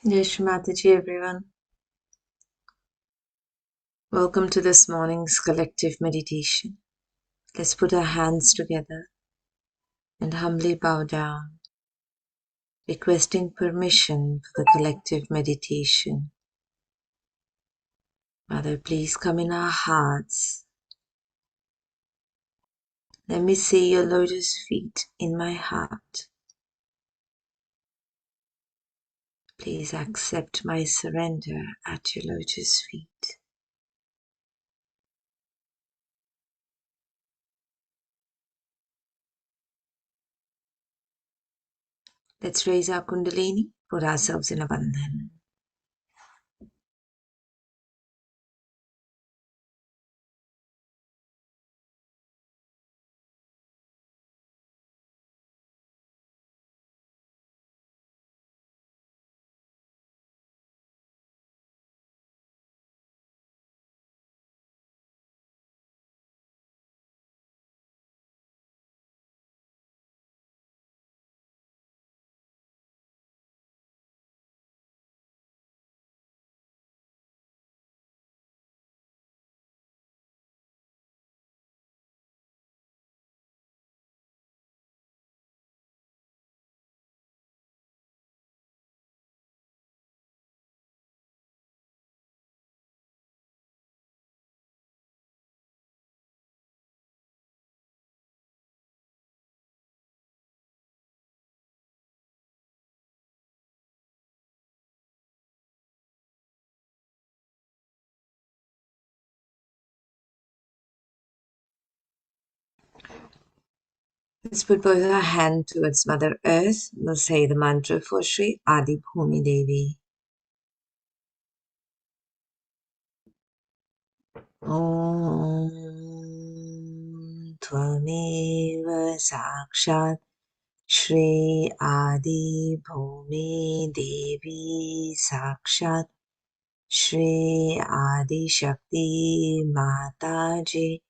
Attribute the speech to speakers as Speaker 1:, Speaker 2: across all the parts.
Speaker 1: Shri Mataji, everyone. Welcome to this morning's collective meditation. Let's put our hands together and humbly bow down, requesting permission for the collective meditation. Mother, please come in our hearts. Let me see your lotus feet in my heart. Please accept my surrender at your lotus feet. Let's raise our Kundalini, put ourselves in a bandhan. Let's put both our hands towards Mother Earth. We'll say the mantra for Shri Adi Bhumi Devi. Om Tvameva Sakshat Shri Adi Bhumi Devi Sakshat Shri Adi Shakti Mataji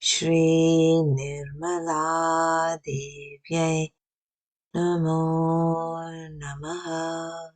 Speaker 1: Shri Nirmala Devyai Namo Namaha.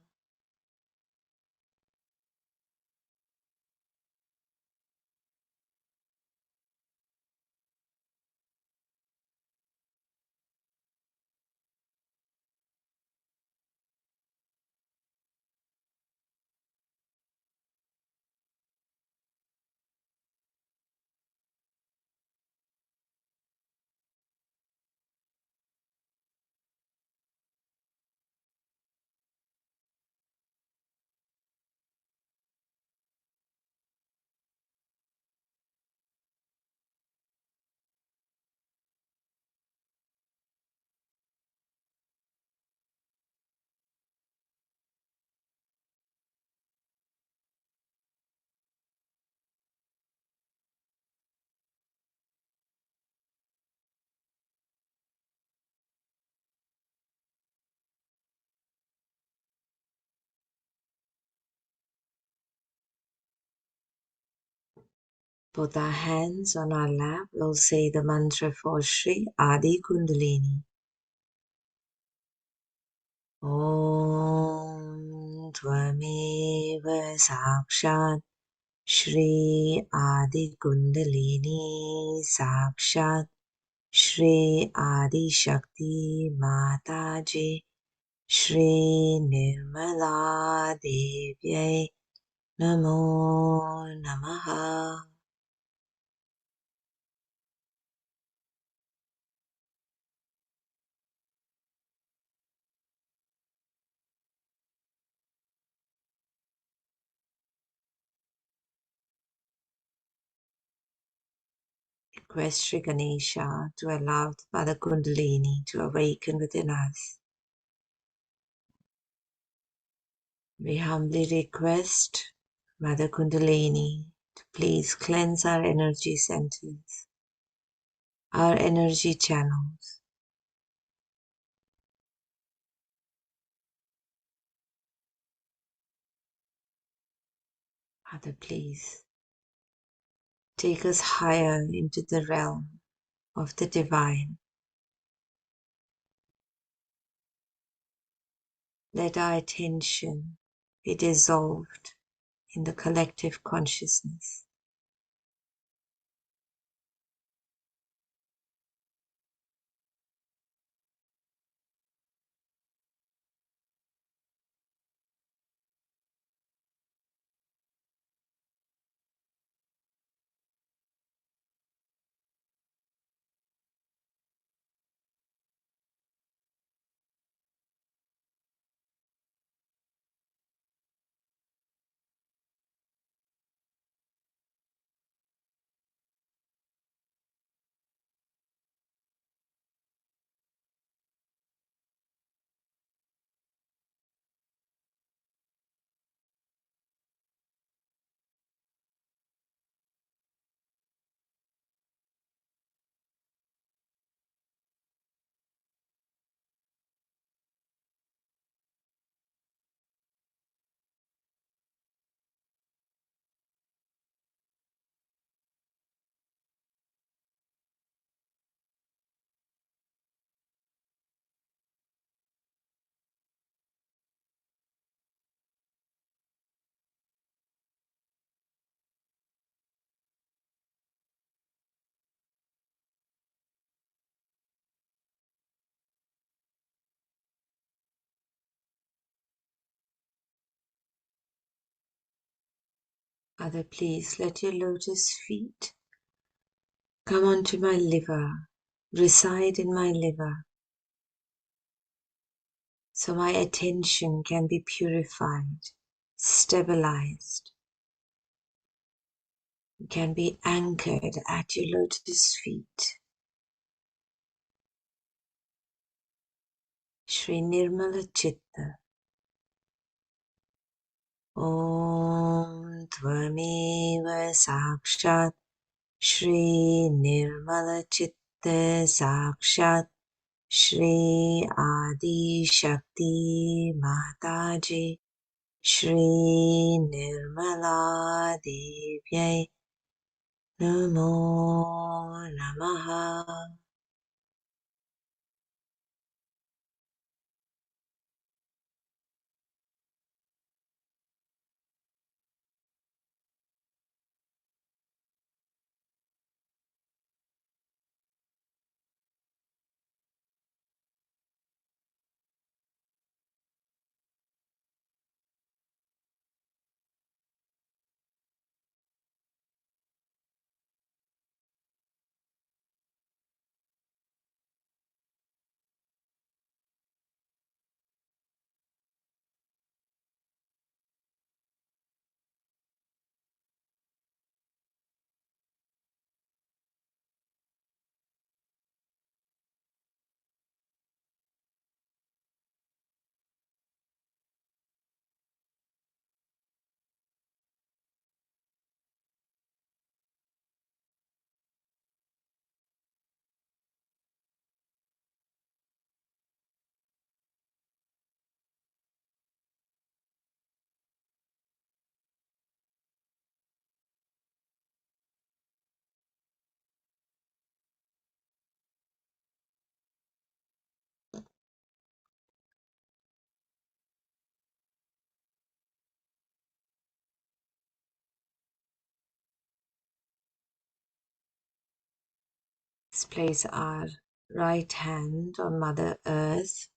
Speaker 1: Put our hands on our lap. We'll say the mantra for Shri Adi Kundalini. Om Tvameva Sakshat Shri Adi Kundalini Sakshat Shri Adi Shakti Mataji Shri Nirmala Devyai Namo Namaha. Request Sri Ganesha to allow Mother Kundalini to awaken within us. We humbly request Mother Kundalini to please cleanse our energy centers, our energy channels. Mother, please take us higher into the realm of the divine. Let our attention be dissolved in the collective consciousness. Mother, please let your lotus feet come onto my liver, reside in my liver, so my attention can be purified, stabilized, can be anchored at your lotus feet. Shri Nirmala Chitta, Om Tvameva Sakshat, Shri Nirmala Chitta Sakshat, Shri Adi Shakti Mataji, Shri Nirmala Devyai Namo Namaha. Let's place our right hand on Mother Earth.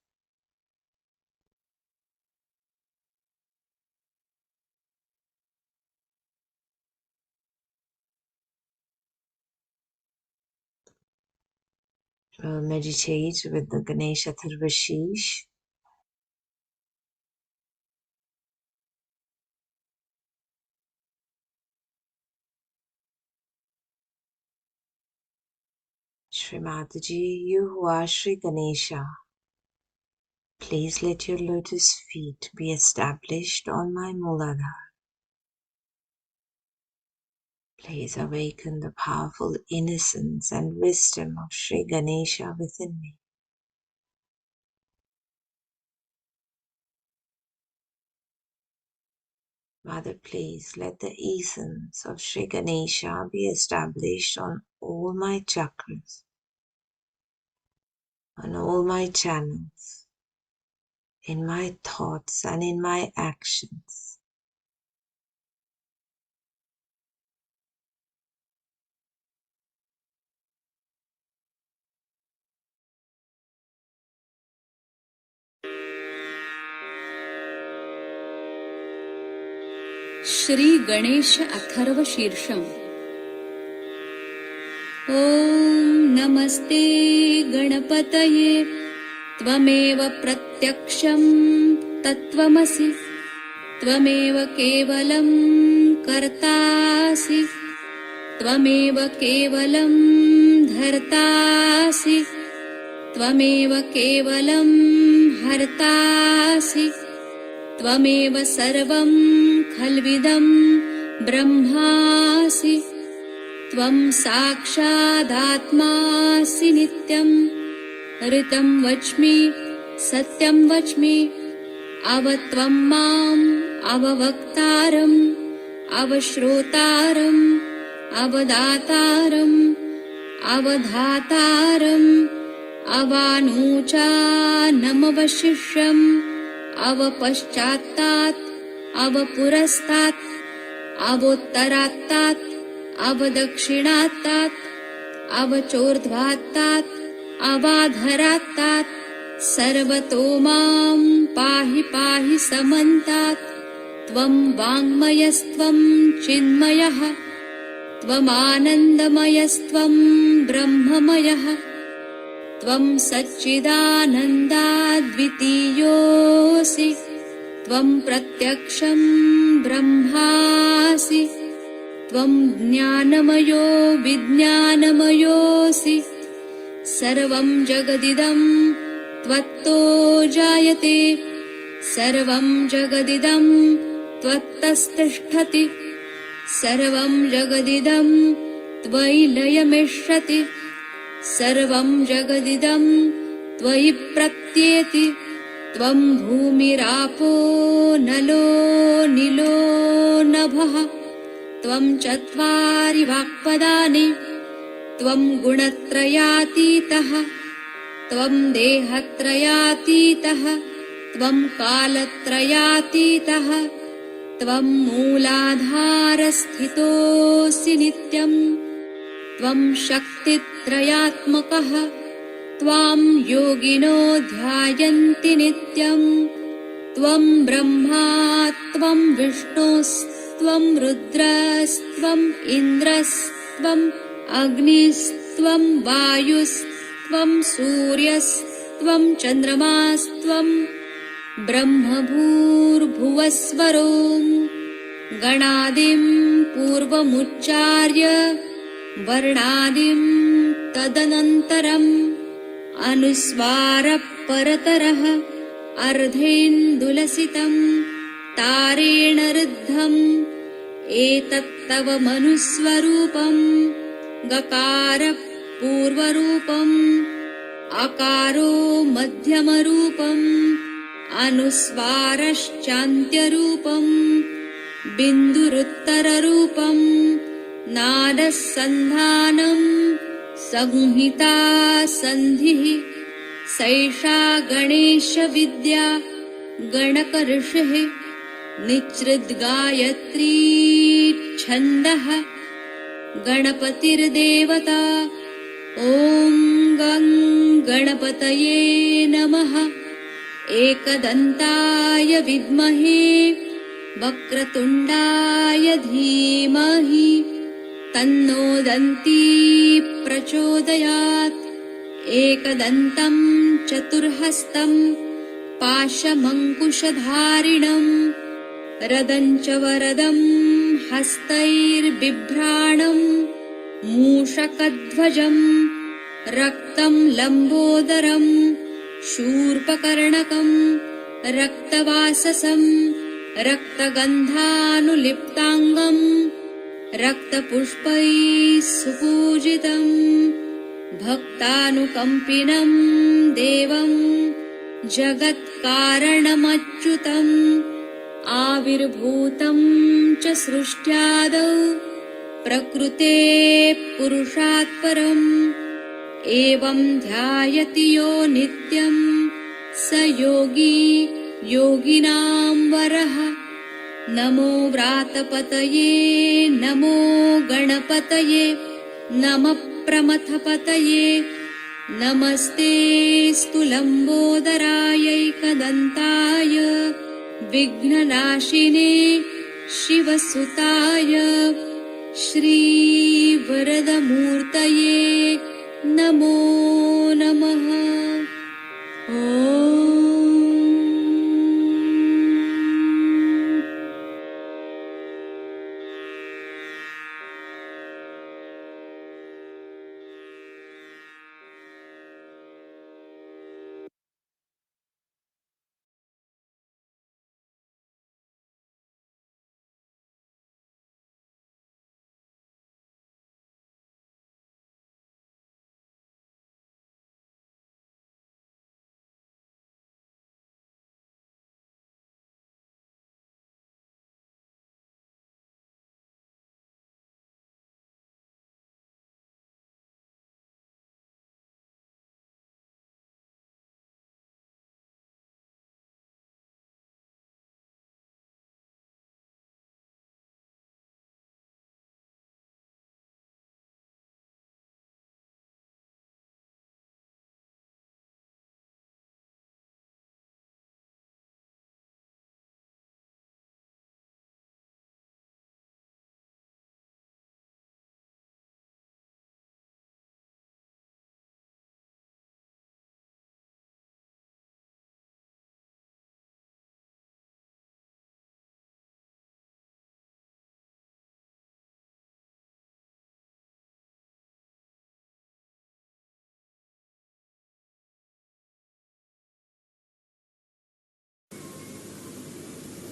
Speaker 1: We'll meditate with the Ganesha Tharvashish. Shri Mataji, you who are Shri Ganesha, please let your lotus feet be established on my Mooladhar. Please awaken the powerful innocence and wisdom of Shri Ganesha within me. Mother, please let the essence of Shri Ganesha be established on all my chakras, on all my channels, in my thoughts and in my actions.
Speaker 2: Shri Ganesh Atharva शीर्षम। ओम नमस्ते गणपतये त्वमेव प्रत्यक्षं तत्त्वमसि त्वमेव केवलं कर्तासि त्वमेव केवलं धर्तासि त्वमेव केवलं हर्तासि त्वमेव सर्वं खल्विदं ब्रह्मासि त्वं साक्षादात्मासि नित्यं ऋतं वच्मि सत्यं वच्मि अवत्वं माम् अववक्तारम् अवश्रोतारम् अवदातारम् अवधातारम् अवानूचानमवशिष्यम् अवपश्चात्तात् अवपुरस्तात् अवोत्तरात्तात् अवदक्षिणात्तात् अवचोर्ध्वात्तात् अवाधरात्तात् सर्वतो मां पाहि पाहि समन्तात् त्वं वाङ्मयस्त्वं चिन्मयः त्वमानन्दमयस्त्वं ब्रह्ममयः त्वं सच्चिदानन्दाद्वितीयोऽसि त्वं प्रत्यक्षं ब्रह्मासि त्वं ज्ञानमयो विज्ञानमयोऽसि सर्वं जगदिदं त्वत्तो जायते सर्वं जगदिदं त्वत्तस्तिष्ठति सर्वं जगदिदं त्वयि लयमिष्यति सर्वं जगदिदं त्वयि प्रत्येति त्वं भूमिरापो नलो निलो नभः त्वं चत्वारि वाक्पदानि त्वं गुणत्रयातीतः त्वं देहत्रयातीतः त्वं कालत्रयातीतः त्वं मूलाधारस्थितोऽसि नित्यं त्वं शक्तित्रयात्मकः त्वां योगिनो ध्यायन्ति नित्यं त्वं ब्रह्मा त्वं विष्णुस्त्वं रुद्रस्त्वम् इन्द्रस्त्वम् अग्निस्त्वं वायुस्त्वं सूर्यस्त्वं चन्द्रमास्त्वं ब्रह्मभूर्भुवस्वरों गणादिं पूर्वमुच्चार्य वर्णादिं तदनन्तरम् अनुस्वारः परतरः अर्धेन्दुलसितं तारेण ऋद्धम् एतत्तव मनुस्वरूपम् गकारः पूर्वरूपम् अकारो मध्यमरूपम् अनुस्वारश्चान्त्यरूपम् बिन्दुरुत्तररूपम् नादः सन्धानम् संहिता सन्धिः सैषा गणेशविद्या गणकऋषिः निच्छृद्गायत्री छन्दः गणपतिर्देवता ॐ गं गणपतये नमः एकदन्ताय विद्महे वक्रतुण्डाय धीमहि तन्नो दन्ती प्रचोदयात् एकदन्तं चतुर्हस्तं पाशमङ्कुशधारिणं रदं च वरदं हस्तैर्बिभ्राणं मूषकध्वजं रक्तं लम्बोदरं शूर्पकर्णकं रक्तवाससं रक्तगन्धानुलिप्ताङ्गं रक्तपुष्पैः सुपूजितं भक्तानुकम्पिनं देवं जगत्कारणमच्युतम् आविर्भूतं च सृष्ट्यादौ प्रकृते पुरुषात् परम् एवं ध्यायति यो नित्यं स योगी योगिनां वरः नमो व्रातपतये नमो गणपतये नमः प्रमथपतये नमस्ते स्तुलम्बोदरायैकदन्ताय विघ्ननाशिने शिवसुताय श्रीवरदमूर्तये नमो नमः। ॐ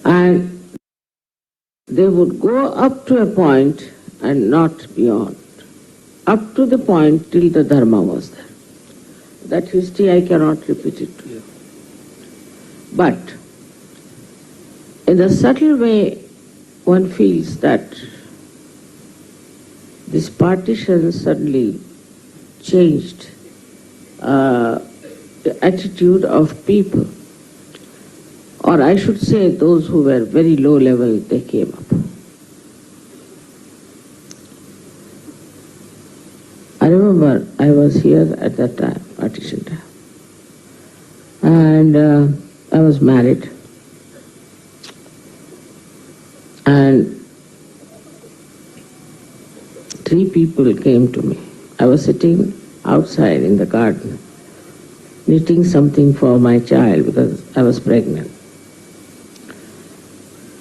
Speaker 3: And they would go up to a point and not beyond. Up to the point till the dharma was there. That history I cannot repeat it to you. But in a subtle way, one feels that this partition suddenly changed the attitude of people. Or I should say those who were very low level, they came up. I remember I was here at that time, partition time. And I was married. And 3 people came to me. I was sitting outside in the garden, knitting something for my child because I was pregnant.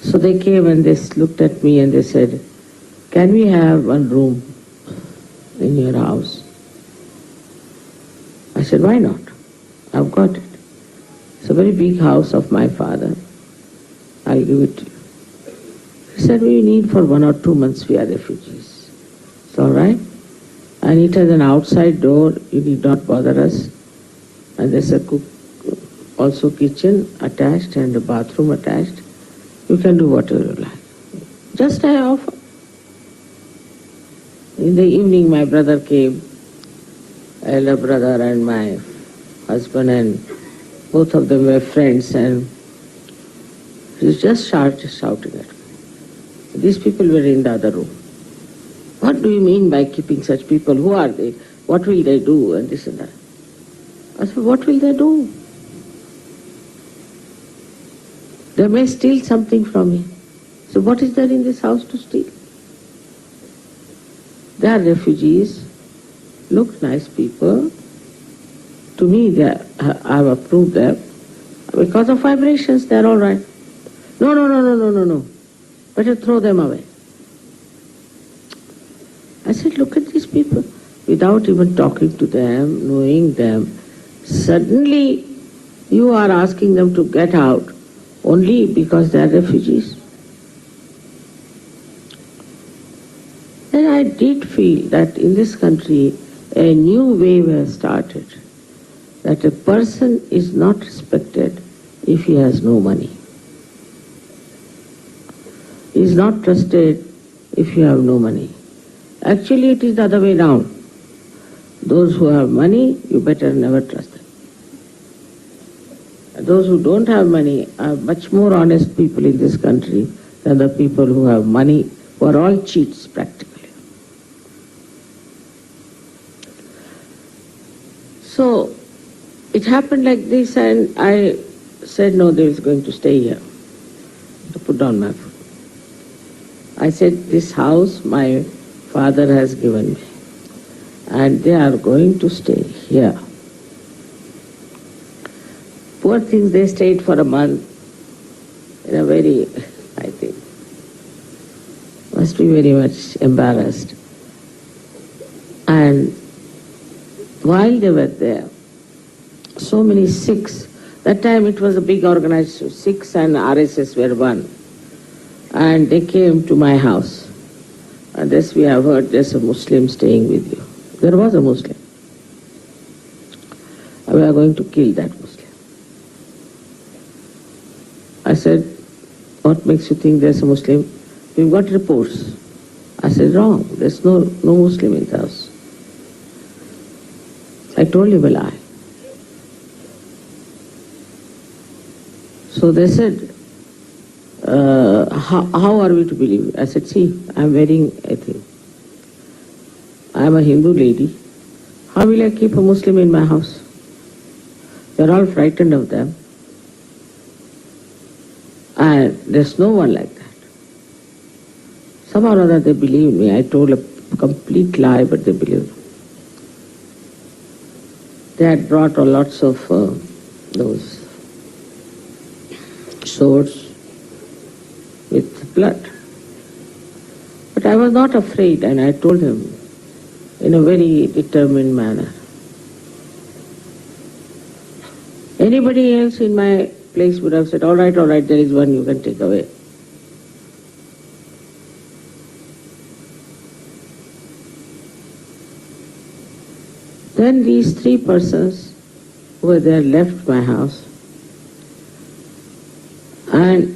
Speaker 3: So they came and they looked at me and they said, "Can we have one room in your house?" I said, "Why not? I've got it. It's a very big house of my father. I'll give it to you." He said, "We need for 1 or 2 months, we are refugees. It's all right. And it has an outside door, you need not bother us. And there's a also kitchen attached and a bathroom attached. You can do whatever you like. Just I offer." In the evening my brother came, elder brother and my husband, and both of them were friends, and he was just shouting at me. These people were in the other room. "What do you mean by keeping such people? Who are they? What will they do?" And this and that. I said, "What will they do? They may steal something from me. So what is there in this house to steal? They are refugees, look nice people. To me, I have approved them. Because of vibrations, they are all right. No. Better throw them away." I said, "Look at these people." Without even talking to them, knowing them, suddenly you are asking them to get out only because they are refugees. Then I did feel that in this country a new wave has started, that a person is not respected if he has no money. He is not trusted if you have no money. Actually, it is the other way round. Those who have money, you better never trust them. those who don't have money are much more honest people in this country than the people who have money, who are all cheats practically. So it happened like this, and I said, no, they is going to stay here. I put down my foot. I said, this house my father has given me, and they are going to stay here. Poor things, they stayed for a month in a very, I think, must be very much embarrassed. And while they were there, so many Sikhs, that time it was a big organization, Sikhs and RSS were one. And they came to my house. And this we have heard, there's a Muslim staying with you. There was a Muslim. We are going to kill that Muslim. I said, what makes you think there's a Muslim? We've got reports. I said, wrong, there's no Muslim in the house. I told him a lie. So they said, how are we to believe? I said, see, I'm wearing a thing. I'm a Hindu lady. How will I keep a Muslim in my house? They're all frightened of them. And there's no one like that. Somehow or other they believed me. I told a complete lie, but they believed. They had brought lots of those swords with blood. But I was not afraid, and I told him in a very determined manner. Anybody else in my place would have said, all right, there is one you can take away. Then these three persons who were there left my house, and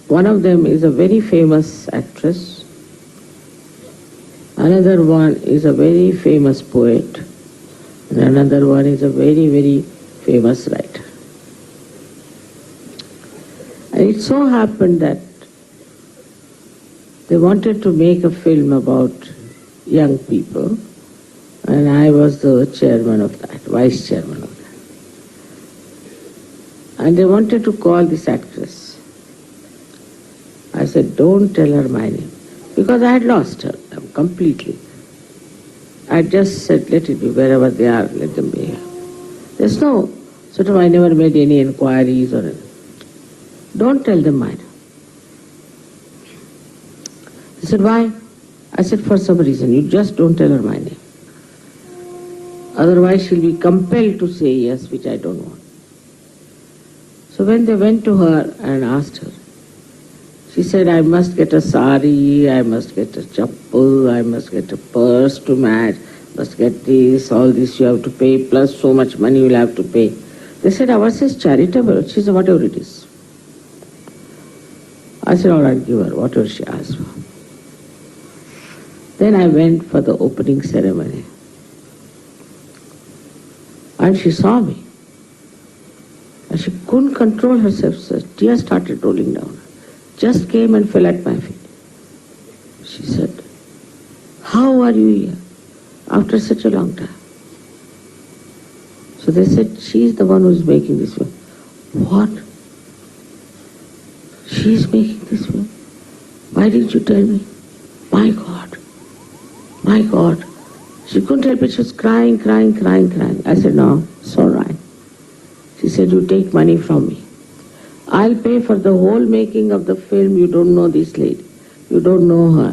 Speaker 3: one of them is a very famous actress, another one is a very famous poet, and another one is a very, very famous writer. And it so happened that they wanted to make a film about young people, and I was the chairman of that, vice chairman of that. And they wanted to call this actress. I said, don't tell her my name, because I had lost her completely. I just said, let it be, wherever they are, let them be here. There's no, sort of, I never made any inquiries or anything. Don't tell them mine. He said, why? I said, for some reason. You just don't tell her my name. Otherwise she'll be compelled to say yes, which I don't want. So when they went to her and asked her, she said, I must get a sari, I must get a chappal, I must get a purse to match, must get this, all this you have to pay, plus so much money you'll have to pay. They said, ours is charitable. She said, whatever it is. I said, all right, give her whatever she asked for. Then I went for the opening ceremony. And she saw me. And she couldn't control herself, so tears started rolling down. Just came and fell at my feet. She said, how are you here after such a long time? So they said, she's the one who's making this film. What? She's making this film? Why didn't you tell me? My God. My God. She couldn't help it. She was crying. I said, no, it's all right. She said, you take money from me. I'll pay for the whole making of the film. You don't know this lady. You don't know her.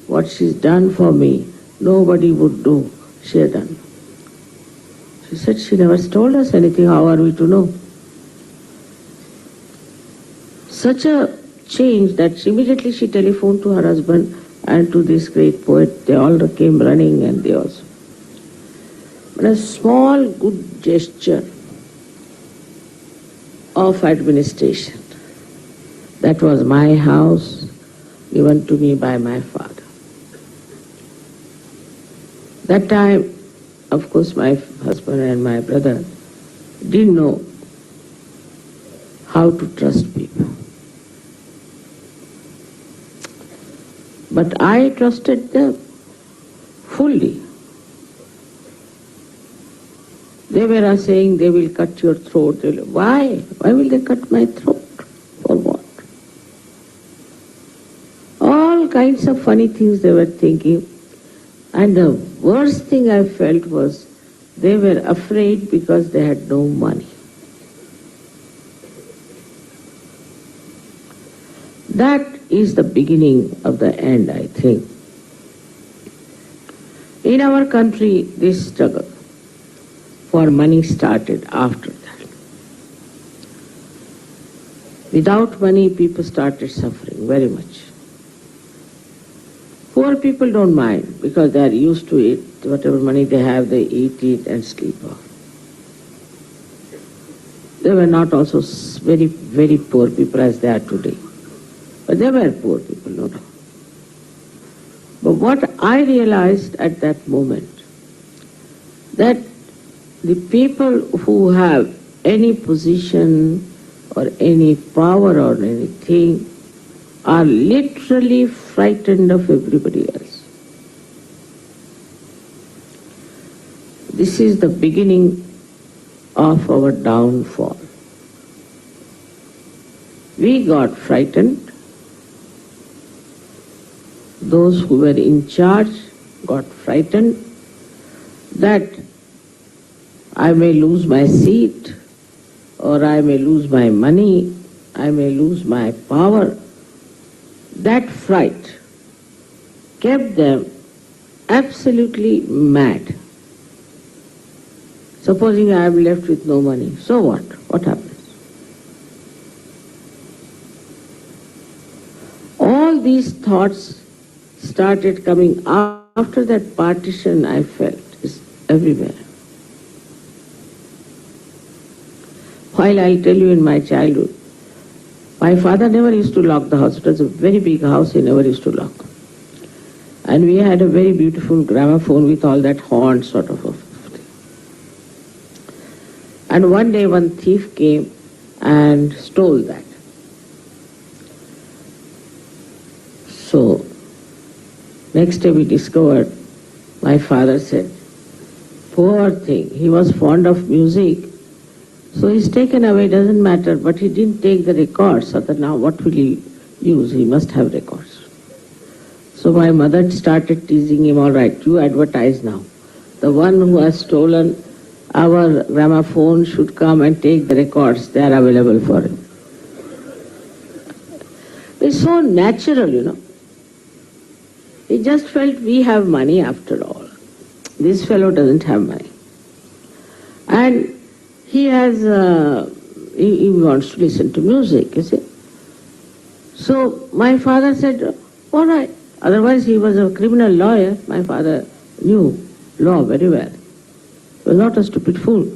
Speaker 3: What she's done for me, nobody would do. She had done. She said, she never told us anything. How are we to know? Such a change that immediately she telephoned to her husband and to this great poet. They all came running, and they also. But a small good gesture of administration. That was my house, given to me by my father. That time, of course, my husband and my brother didn't know how to trust people. But I trusted them fully. They were saying they will cut your throat. Why? Why will they cut my throat? For what? All kinds of funny things they were thinking. And the worst thing I felt was they were afraid because they had no money. That is the beginning of the end, I think. In our country, this struggle for money started after that. Without money, people started suffering very much. Poor people don't mind because they are used to it. Whatever money they have, they eat it and sleep off. They were not also very, very poor people as they are today. But they were poor people, no doubt. But what I realized at that moment, that the people who have any position or any power or anything are literally frightened of everybody else. This is the beginning of our downfall. We got frightened. Those who were in charge got frightened that I may lose my seat, or I may lose my money, I may lose my power. That fright kept them absolutely mad. Supposing I am left with no money, so what? What happens? All these thoughts started coming after that partition. I felt is everywhere. While I'll tell you, in my childhood, my father never used to lock the house. It was a very big house, he never used to lock. And we had a very beautiful gramophone with all that horn sort of a thing. And one day one thief came and stole that. So, next day we discovered, my father said, poor thing, he was fond of music, so he's taken away, doesn't matter, but he didn't take the records, so that now what will he use? He must have records. So my mother started teasing him, all right, you advertise now. The one who has stolen our gramophone should come and take the records, they are available for him. It's so natural, you know. He just felt we have money after all. This fellow doesn't have money. And he has, he wants to listen to music, you see. So my father said, all right. Otherwise he was a criminal lawyer. My father knew law very well. He was not a stupid fool.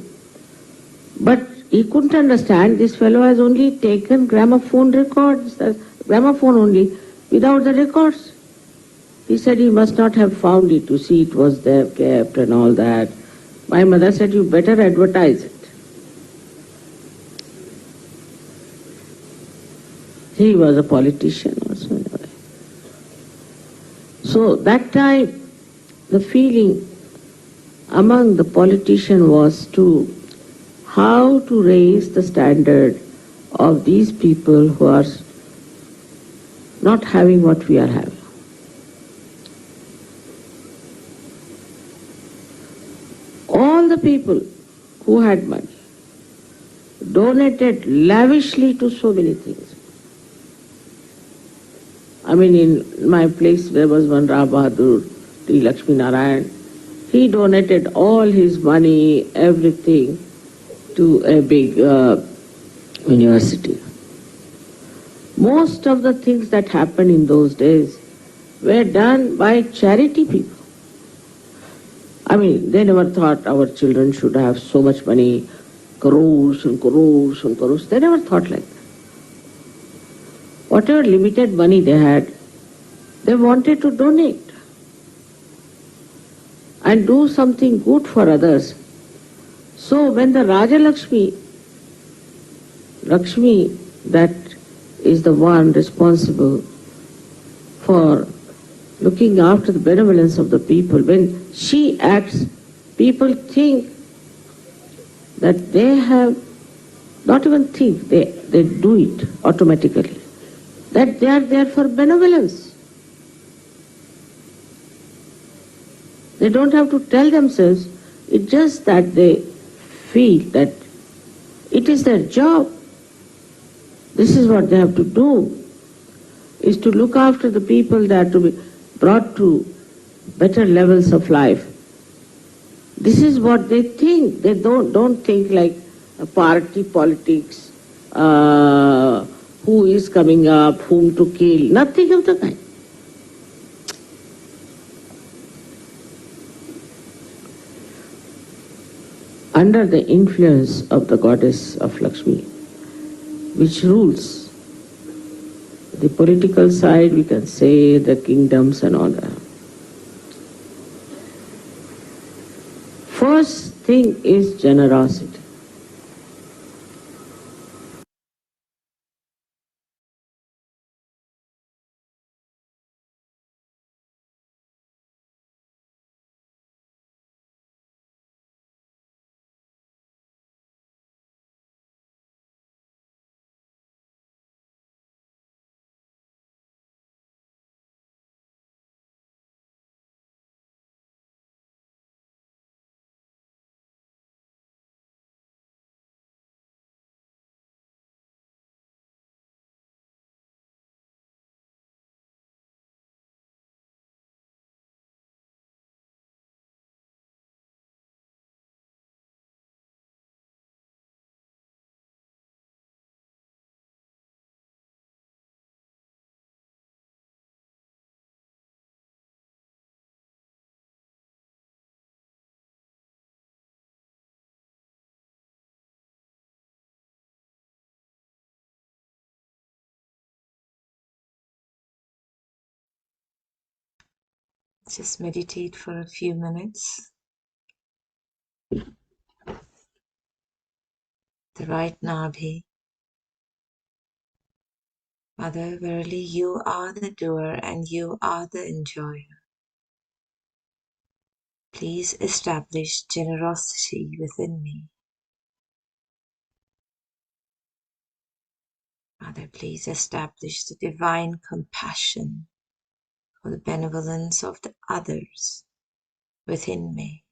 Speaker 3: But he couldn't understand this fellow has only taken gramophone records, gramophone only, without the records. He said he must not have found it, to see it was there kept and all that. My mother said, you better advertise it. He was a politician also in a way. So that time the feeling among the politicians was to how to raise the standard of these people who are not having what we are having. All the people who had money donated lavishly to so many things. I mean, in my place there was one Ram Bahadur, T. Lakshmi Narayan. He donated all his money, everything, to a big university. Most of the things that happened in those days were done by charity people. I mean, they never thought our children should have so much money, crores and crores and crores. They never thought like that. Whatever limited money they had, they wanted to donate and do something good for others. So when the Raja Lakshmi Lakshmi, that is the one responsible for looking after the benevolence of the people. When she acts, people think that they have, not even think, they do it automatically. That they are there for benevolence. They don't have to tell themselves, it's just that they feel that it is their job. This is what they have to do, is to look after the people that are to be brought to better levels of life. This is what they think. They don't think like party politics, who is coming up, whom to kill, nothing of the kind. Under the influence of the goddess of Lakshmi, which rules the political side, we can say the kingdoms and all that. First thing is generosity.
Speaker 1: Just meditate for a few minutes. The right Nabhi. Mother, verily you are the doer and you are the enjoyer. Please establish generosity within me. Mother, please establish the divine compassion for the benevolence of the others within me.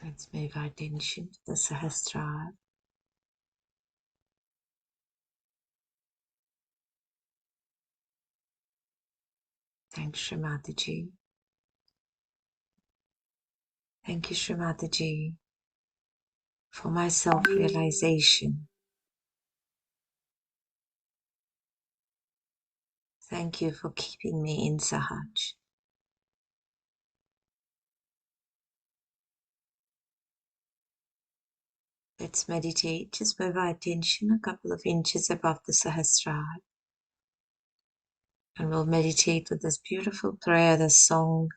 Speaker 1: Let's move our attention to the Sahasrara. Thanks, Shri Mataji. Thank you, Shri Mataji, for my self-realization. Thank you for keeping me in Sahaj. Let's meditate. Just move our attention a couple of inches above the Sahasrara. And we'll meditate with this beautiful prayer, this song.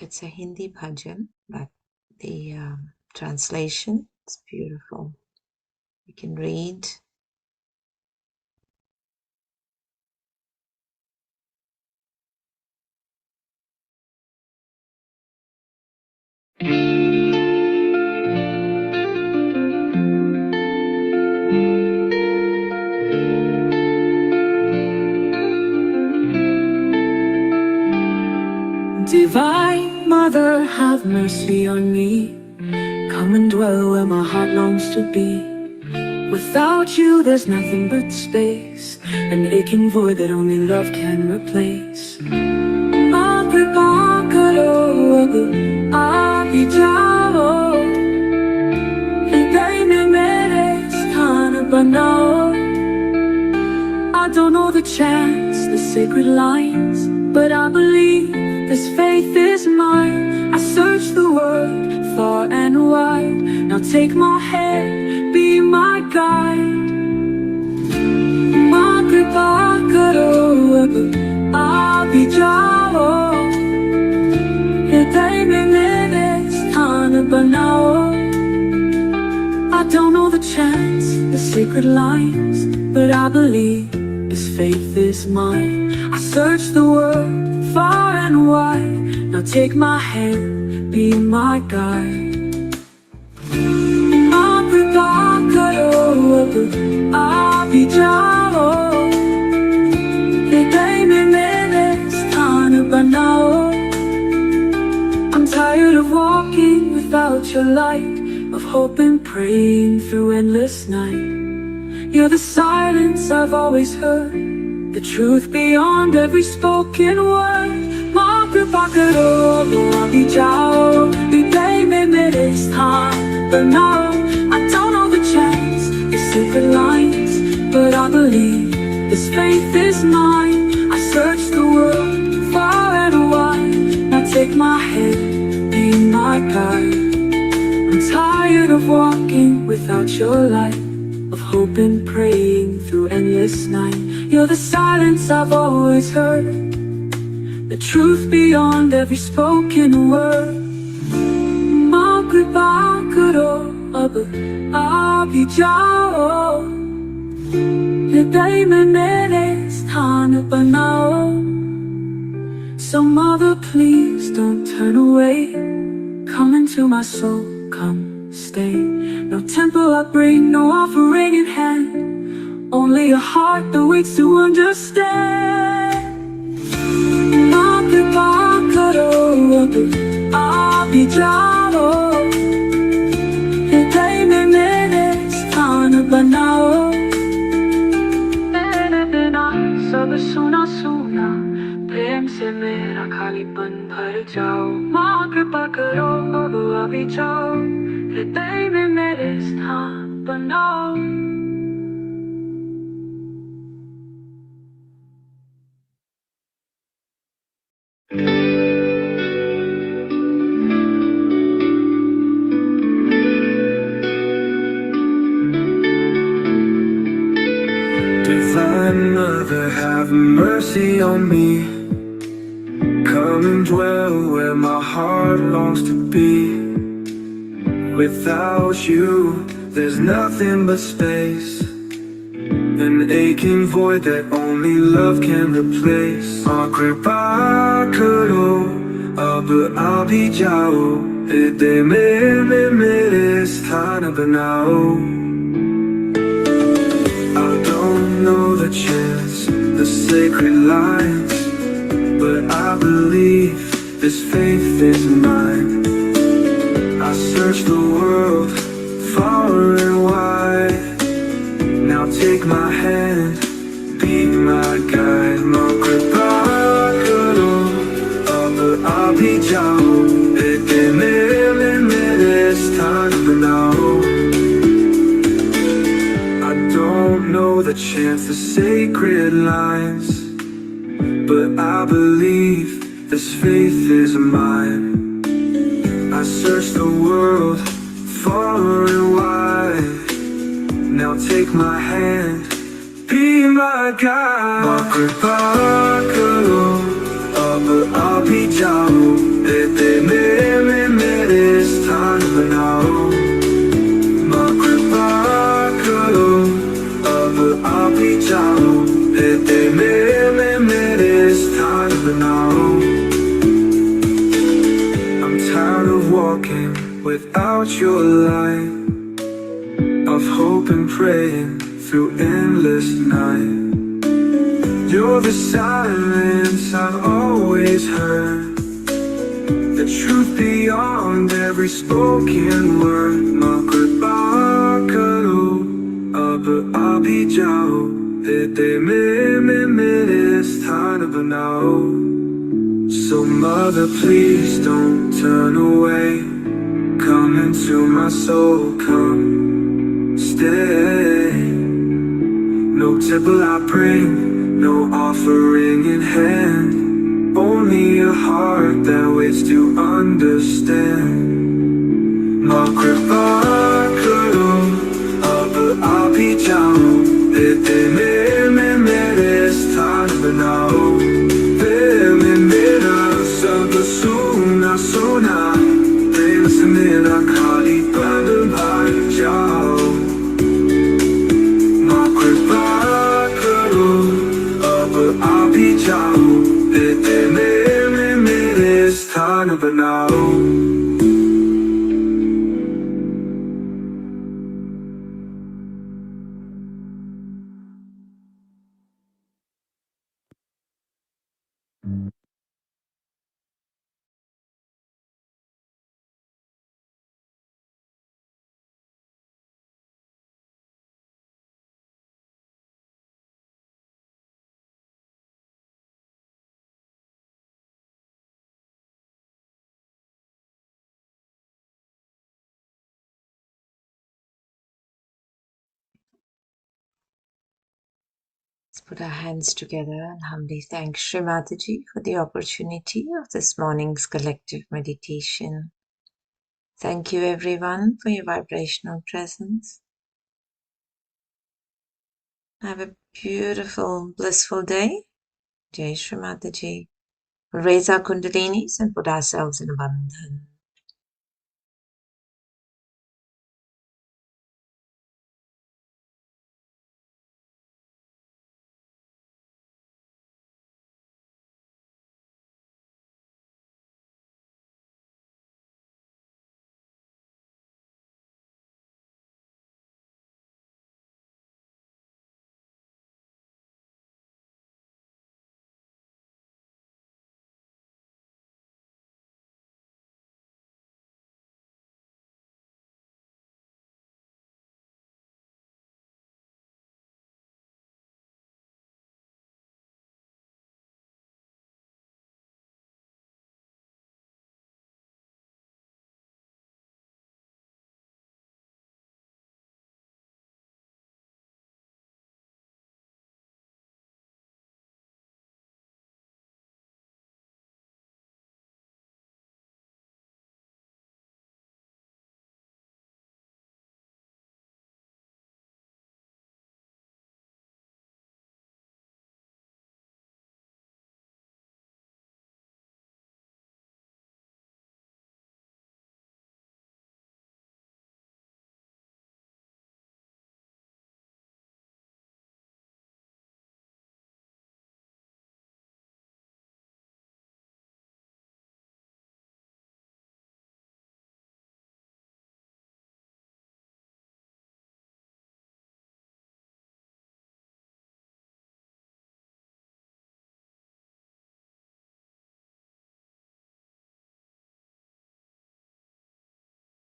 Speaker 1: It's a Hindi bhajan, but the translation is beautiful. You can read.
Speaker 4: Divine Mother, have mercy on me. Come and dwell where my heart longs to be. Without you there's nothing but space, an aching void that only love can replace. माँ कृपा करो अब आ भी जाओ, हृदय में मेरे स्थान बनाओ. I don't know the chants, the sacred lines, but I believe this faith is mine. I search the world far and wide. Now take my hand, be my guide. माँ कृपा करो अब आ भी जाओ, हृदय में मेरे स्थान बनाओ. I don't know the chants, the sacred lines, but I believe this faith is mine. I search the world far and wide. Now take my hand, be my guide. माँ कृपा करो अब आ भी जाओ, हृदय में मेरे स्थान बनाओ. I'm tired of walking without your light, of hope and praying through endless night. You're the silence I've always heard, the truth beyond every spoken word. माँ कृपा करो अब आ भी जाओ, हृदय में मेरे स्थान बनाओ. I don't know the chants, the secret lines, but I believe this faith is mine. I search the world far and wide. Now take my hand, be my guide. I'm tired of walking without your light, of hope and praying through endless night. You're the silence I've always heard, the truth beyond every spoken word. माँ कृपा करो अब आ भी जाओ, हृदय में मेरे स्थान बनाओ. So mother, please don't turn away. Come into my soul, come stay. No temple I bring, no offering in hand, only a heart that waits to understand. माँ कृपा करो अब आ भी जाओ, हृदय में मेरे स्थान बनाओ. मेरे बिना सब सुना सुना, प्रेम से मेरा खालीपन भर जाओ. माँ कृपा करो अब आ भी जाओ, हृदय में मेरे स्थान बनाओ. Divine Mother, have mercy on me. Come and dwell where my heart longs to be. Without you, there's nothing but space, an aching void that only love can replace. माँ कृपा करो अब आ भी जाओ, हृदय में मेरे स्थान बनाओ. I don't know the chants, the sacred lines, but I believe this faith is mine. I search the world far and wide. Now take my hand, be my guide. Makripa karo, ab abhi jao. Ete mere mere sthan banao. I don't know the chants, the sacred lines, but I believe this faith is mine. I search the world far and wide. Now take my hand, be my guide. Makripa karo, ab abhi jao. Ete mere mere sthan banao. Makripa karo, ab abhi jao. Ete mere mere sthan banao. I'm tired of walking without your light, of hope and praying through endless night. You're the silence I've always heard, the truth beyond every spoken word. Makripa karo, ab abhi jao. Ete mere mere sthan banao. So Mother, please don't turn away. Come into my soul, come stay. No temple I bring, no offering in hand, only a heart that waits to understand. Makripa karo, ab abhi jao. Ete mere mere sthan banao. Ve mera sab suna suna, prem se mera khali pad bhar jao. Makripa karo, ab abhi jao. Ete mere mere sthan banao.
Speaker 1: Let's put our hands together and humbly thank Shri Mataji for the opportunity of this morning's collective meditation. Thank you everyone for your vibrational presence. Have a beautiful, blissful day. Jai Shri Mataji. We'll raise our Kundalinis and put ourselves in a bandhan.